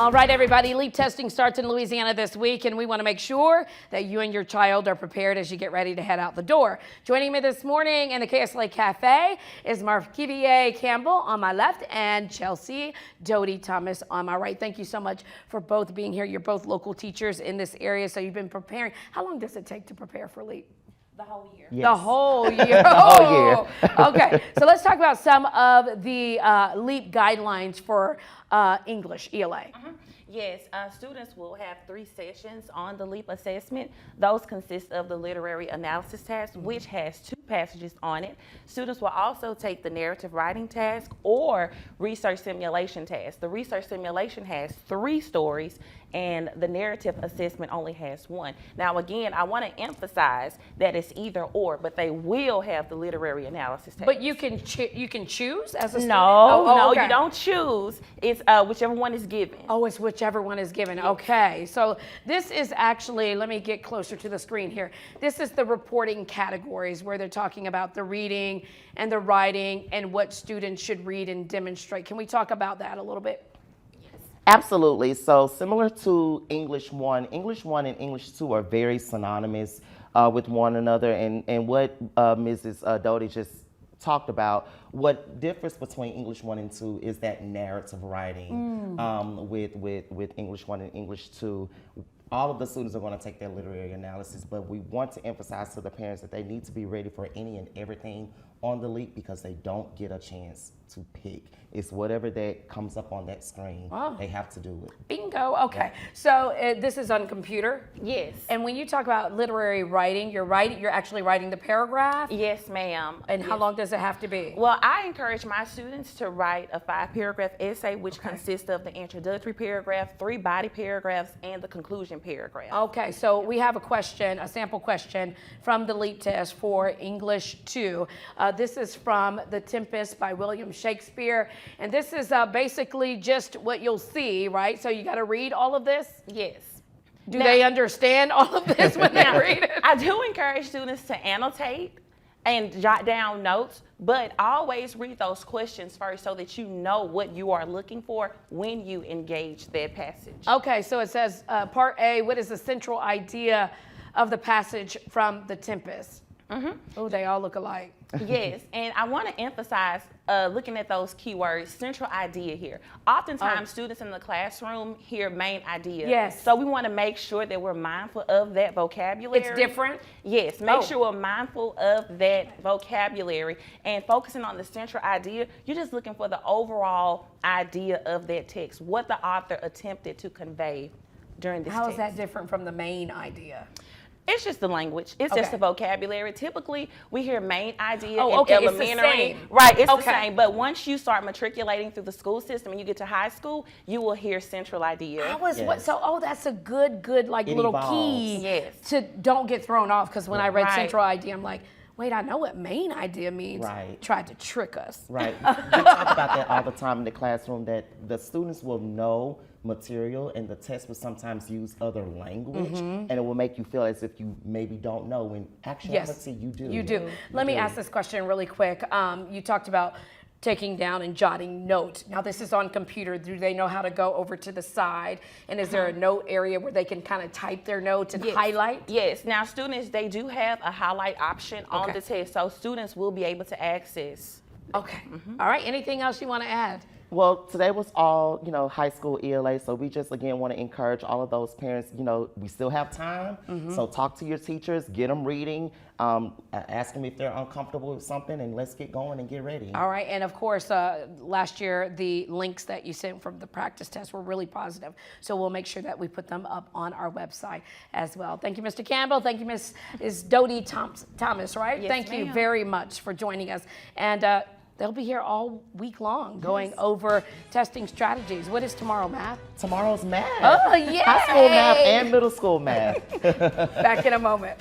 All right, everybody, LEAP testing starts in Louisiana this week, and we want to make sure that you and your child are prepared as you get ready to head out the door. Joining me this morning in the KSLA Cafe is Markivier Campbell on my left and Chelsea Doty Thomas on my right. Thank you so much for both being here. You're both local teachers in this area, so you've been preparing. How long does it take to prepare for LEAP? The whole year. Yes. The whole year. The whole year. Okay, so let's talk about some of the LEAP guidelines for English, ELA. Yes, students will have 3 sessions on the LEAP assessment. Those consist of the literary analysis task, which has 2 passages on it. Students will also take the narrative writing task or research simulation task. The research simulation has 3 stories and the narrative assessment only has 1. Now again, I want to emphasize that it's either or, but they will have the literary analysis task. But you can choose as a student? No, okay. you don't choose. It's whichever one is given. Oh, it's whichever one is given. Okay, so this is actually, let me get closer to the screen here. This is the reporting categories where they're talking about the reading and the writing and what students should read and demonstrate. Can we talk about that a little bit? Absolutely. So similar to English 1, English 1 and English 2 are very synonymous with one another. And what Mrs. Doty just talked about, what differs between English 1 and 2 is that narrative writing with English 1 and English 2. All of the students are going to take their literary analysis, but we want to emphasize to the parents that they need to be ready for any and everything on the LEAP because they don't get a chance to pick. It's whatever that comes up on that screen. Wow. They have to do it. Bingo. Okay. So this is on computer? Yes. And when you talk about literary writing, you're actually writing the paragraph? Yes, ma'am. And how long does it have to be? Well, I encourage my students to write a 5-paragraph essay, which consists of the introductory paragraph, 3 body paragraphs, and the conclusion paragraph. Okay, so we have a question, a sample question from the LEAP test for English 2. This is from The Tempest by William Shakespeare. And this is basically just what you'll see, right? So you got to read all of this? Yes. Do they understand all of this when they read it? I do encourage students to annotate and jot down notes, but always read those questions first so that you know what you are looking for when you engage that passage. Okay, so it says, part A, what is the central idea of the passage from The Tempest? Oh, they all look alike. Yes, and I want to emphasize looking at those keywords, central idea here. Oftentimes, students in the classroom hear main idea. Yes. So we want to make sure that we're mindful of that vocabulary. It's different? Yes, make sure we're mindful of that vocabulary and focusing on the central idea. You're just looking for the overall idea of that text, what the author attempted to convey during this text. How is that different from the main idea? It's just the language. It's just the vocabulary. Typically, we hear main idea in elementary. It's the same. Right, it's the same. But once you start matriculating through the school system and you get to high school, you will hear central idea. That's a good like It little evolves. key to don't get thrown off, because when I read central idea, I'm like, wait, I know what main idea means. Right. Tried to trick us. Right. We talk about that all the time in the classroom, that the students will know material and the test will sometimes use other language and it will make you feel as if you maybe don't know when actuality you do. You do. Let me ask this question really quick. You talked about taking down and jotting notes. Now this is on computer. Do they know how to go over to the side? And is there a note area where they can kind of type their notes and highlight? Yes. Now students, they do have a highlight option on the test, so students will be able to access. Okay. All right. Anything else you want to add? Well, today was all, high school ELA, so we just, again, want to encourage all of those parents, we still have time, so talk to your teachers, get them reading, ask them if they're uncomfortable with something, and let's get going and get ready. All right, and of course, last year, the links that you sent from the practice test were really positive, so we'll make sure that we put them up on our website as well. Thank you, Mr. Campbell. Thank you, Ms. Doty Thomas, right? Yes, Thank you very much for joining us. And they'll be here all week long going over testing strategies. What is tomorrow, math? Tomorrow's math. Oh, yeah. High school math and middle school math. Back in a moment.